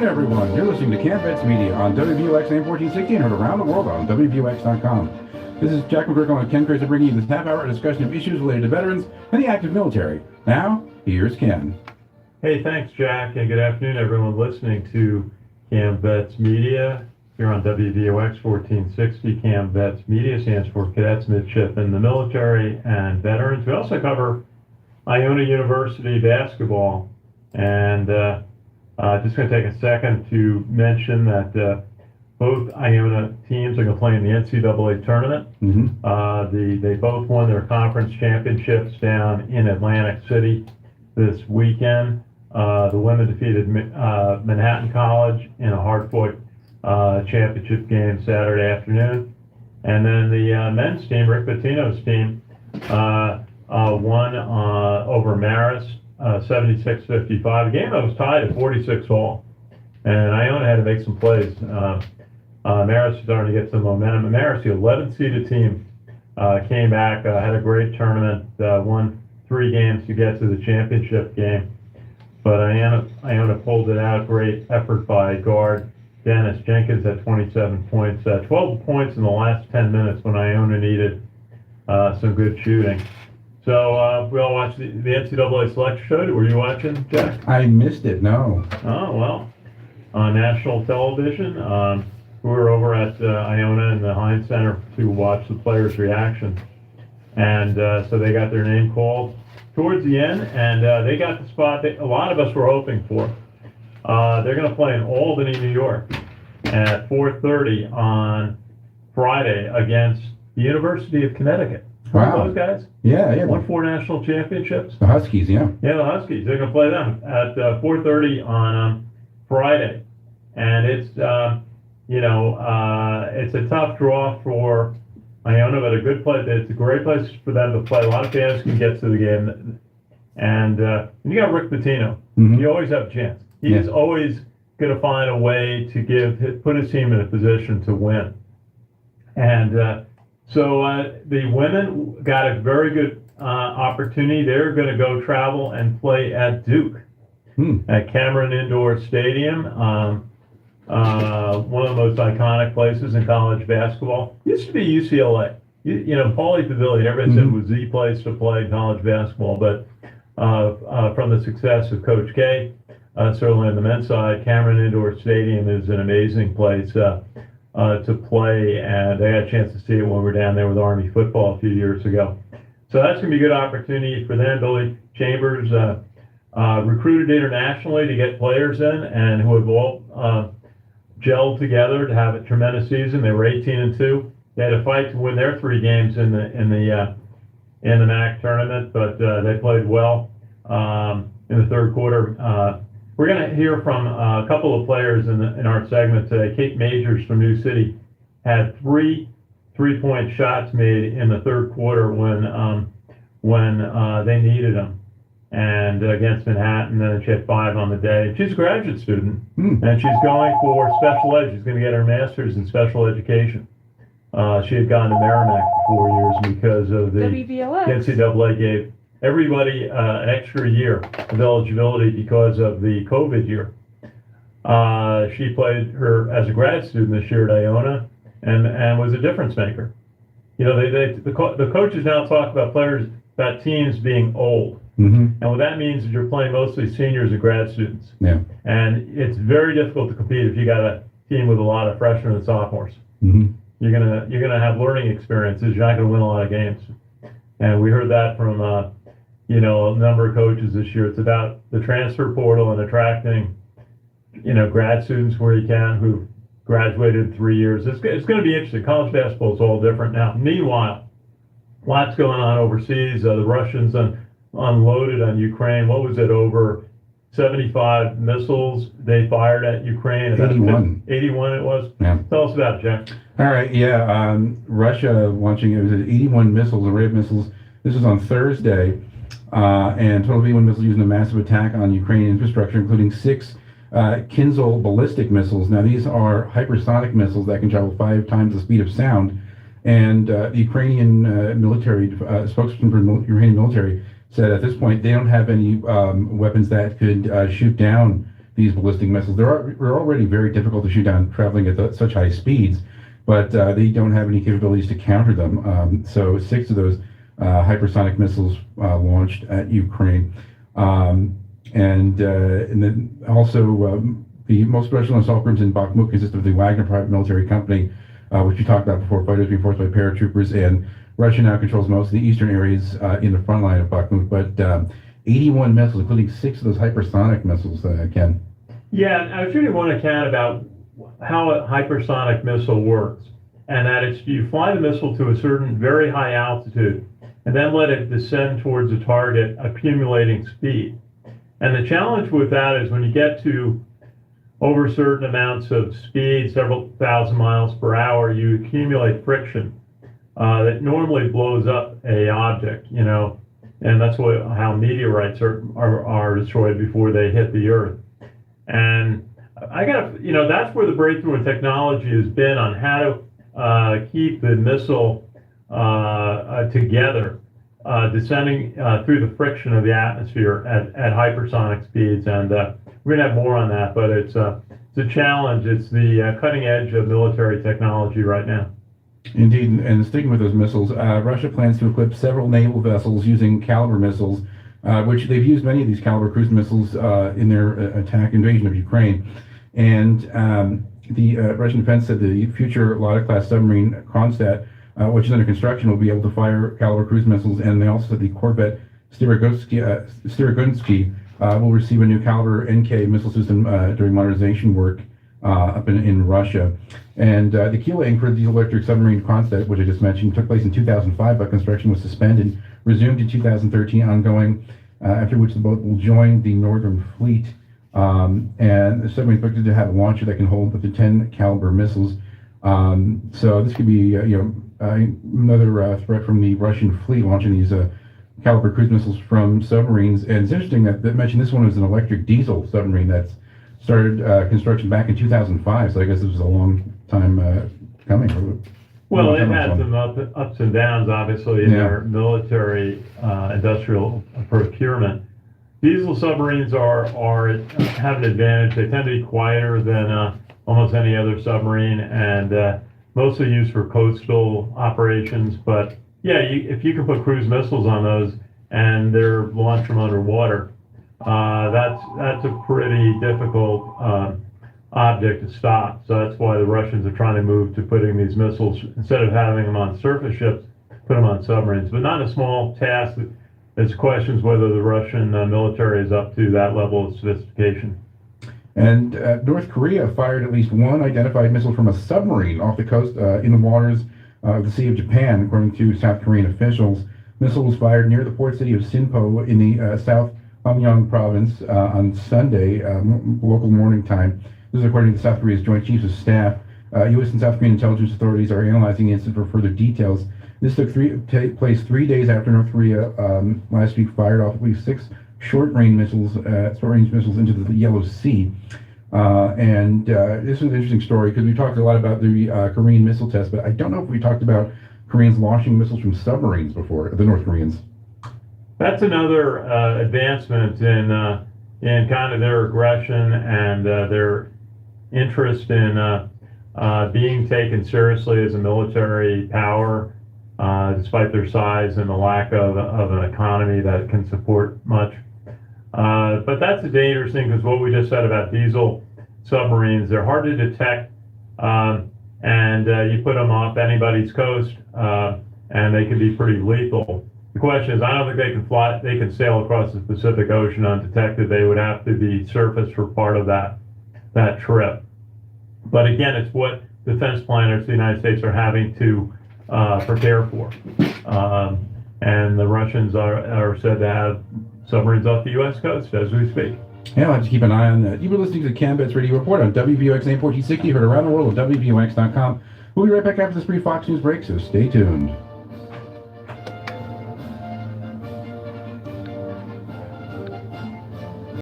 afternoon, everyone. You're listening to CaMMVets Media on WVOX AM 1460 and heard around the world on WVOX.com. This is Jack McGuirk on Ken Crazer bringing you this half-hour discussion of issues related to veterans and the active military. Now, here's Ken. Hey, thanks, Jack, and good afternoon, everyone listening to CaMMVets Media here on WVOX 1460. CaMMVets Media stands for Cadets, Midshipmen, the Military, and Veterans. We also cover Iona University basketball, and just going to take a second to mention that both Iona teams are going to play in the NCAA tournament. They both won their conference championships down in Atlantic City this weekend. The women defeated Manhattan College in a hard-fought championship game Saturday afternoon. And then the men's team, Rick Pitino's team, won over Marist 76-55. A game that was tied at 46 all. And Iona had to make some plays. Marist is starting to get some momentum. Marist, the 11th seeded team, came back, had a great tournament, won 3 games to get to the championship game. But Iona pulled it out. Great effort by guard Dennis Jenkins at 27 points. 12 points in the last 10 minutes when Iona needed some good shooting. So we all watched the NCAA selection show. Were you watching, Jack? I missed it, no. Oh, well, on national television. We were over at Iona in the Heinz Center to watch the players' reaction. And so they got their name called towards the end, and they got the spot that a lot of us were hoping for. They're going to play in Albany, New York at 4:30 on Friday against the University of Connecticut. Wow. Those guys? Yeah. Won 4 national championships. The Huskies, yeah. Yeah, the Huskies. They're going to play them at 4:30 on Friday. And it's, it's a tough draw for Iona, but a good place. It's a great place for them to play. A lot of fans can get to the game. And you got Rick Pitino. You always have a chance. He's always going to find a way to put his team in a position to win. And so the women got a very good opportunity. They're going to go travel and play at Duke at Cameron Indoor Stadium. One of the most iconic places in college basketball. Used to be UCLA. Pauley Pavilion, everybody said was the place to play college basketball. But from the success of Coach K, certainly on the men's side, Cameron Indoor Stadium is an amazing place to play. And they had a chance to see it when we were down there with Army football a few years ago. So that's going to be a good opportunity for them. Billy Chambers recruited internationally to get players in, and who have all gelled together to have a tremendous season. They were 18-2. They had to fight to win their 3 games in the MAC tournament, but they played well in the third quarter. We're going to hear from a couple of players in our segment today. Kate Majors from New City had 3 3-point shots made in the third quarter when they needed them. And against Manhattan, and she had 5 on the day. She's a graduate student, and she's going for special ed. She's going to get her master's in special education. She had gone to Merrimack for 4 years because of the WVOX. NCAA gave everybody an extra year of eligibility because of the COVID year. She played as a grad student this year at Iona, and was a difference maker. The coaches now talk about teams being old. And what that means is you're playing mostly seniors and grad students. Yeah. And it's very difficult to compete if you got a team with a lot of freshmen and sophomores. You're gonna have learning experiences. You're not gonna win a lot of games. And we heard that from a number of coaches this year. It's about the transfer portal and attracting grad students where you can who graduated in 3 years. It's going to be interesting. College basketball is all different now. Meanwhile, lots going on overseas. The Russians unloaded on Ukraine. What was it, over 75 missiles they fired at Ukraine? 81. 81 it was? Yeah. Tell us about it, Jack. All right, yeah. Russia launching, it was 81 missiles, array of missiles. This was on Thursday. And total of 81 missiles using a massive attack on Ukrainian infrastructure, including 6 Kinzhal ballistic missiles. Now, these are hypersonic missiles that can travel 5 times the speed of sound. And the Ukrainian military, spokesperson for the Ukrainian military, said at this point they don't have any weapons that could shoot down these ballistic missiles. They're already very difficult to shoot down traveling at such high speeds, but they don't have any capabilities to counter them. So 6 of those hypersonic missiles launched at Ukraine. And then also the most special assault groups in Bakhmut consist of the Wagner private military company, which we talked about before, fighters being forced by paratroopers, and Russia now controls most of the eastern areas in the front line of Bakhmut, but 81 missiles, including 6 of those hypersonic missiles, Ken. Yeah, I was reading one account about how a hypersonic missile works, and that it's you fly the missile to a certain very high altitude, and then let it descend towards the target, accumulating speed. And the challenge with that is when you get to over certain amounts of speed, several thousand miles per hour, you accumulate friction that normally blows up a object, and that's how meteorites are destroyed before they hit the Earth. And that's where the breakthrough in technology has been on how to keep the missile together, descending through the friction of the atmosphere at hypersonic speeds. And we're gonna have more on that, but it's a challenge. It's the cutting edge of military technology right now. Indeed, and sticking with those missiles, Russia plans to equip several naval vessels using Calibre missiles, which they've used many of these Calibre cruise missiles in their invasion of Ukraine. And the Russian defense said the future Lada-class submarine Kronstadt, which is under construction, will be able to fire Calibre cruise missiles. And they also said the corvette Styrogunsky will receive a new Calibre NK missile system during modernization work up in Russia. And the keel laying for the electric submarine Kronstadt, which I just mentioned, took place in 2005, but construction was suspended, resumed in 2013, ongoing, after which the boat will join the Northern Fleet. And the submarine is expected to have a launcher that can hold up to 10 Calibre missiles. So this could be, another threat from the Russian fleet launching these Calibre cruise missiles from submarines. And it's interesting that mentioned this one was an electric diesel submarine that's started construction back in 2005, so I guess this was a long time coming. Well, it had some ups and downs, obviously, in their military industrial procurement. Diesel submarines have an advantage. They tend to be quieter than almost any other submarine, and mostly used for coastal operations. But yeah, if you can put cruise missiles on those and they're launched from underwater, that's a pretty difficult object to stop. So that's why the Russians are trying to move to putting these missiles, instead of having them on surface ships, put them on submarines. But not a small task. There's questions whether the Russian military is up to that level of sophistication. And North Korea fired at least one identified missile from a submarine off the coast in the waters of the Sea of Japan, according to South Korean officials. Missile was fired near the port city of Sinpo in the South Hamgyong province on Sunday, local morning time. This is according to South Korea's Joint Chiefs of Staff. U.S. and South Korean intelligence authorities are analyzing the incident for further details. This took place 3 days after North Korea last week fired off at least 6 short-range missiles into the Yellow Sea. And this is an interesting story because we talked a lot about the Korean missile test, but I don't know if we talked about Koreans launching missiles from submarines before, the North Koreans. That's another advancement in kind of their aggression and their interest in being taken seriously as a military power, despite their size and the lack of an economy that can support much. But that's a dangerous thing, because what we just said about diesel submarines, they're hard to detect, and you put them off anybody's coast, and they can be pretty lethal. The question is, I don't think they can fly. They can sail across the Pacific Ocean undetected. They would have to be surfaced for part of that trip. But again, it's what defense planners, the United States, are having to prepare for. And the Russians are said to have submarines off the U.S. coast as we speak. Yeah, I'll have to keep an eye on that. You've been listening to the CaMMVets Radio Report on WVOX AM 1460, heard around the world at WVOX.com. We'll be right back after this brief Fox News break, so stay tuned.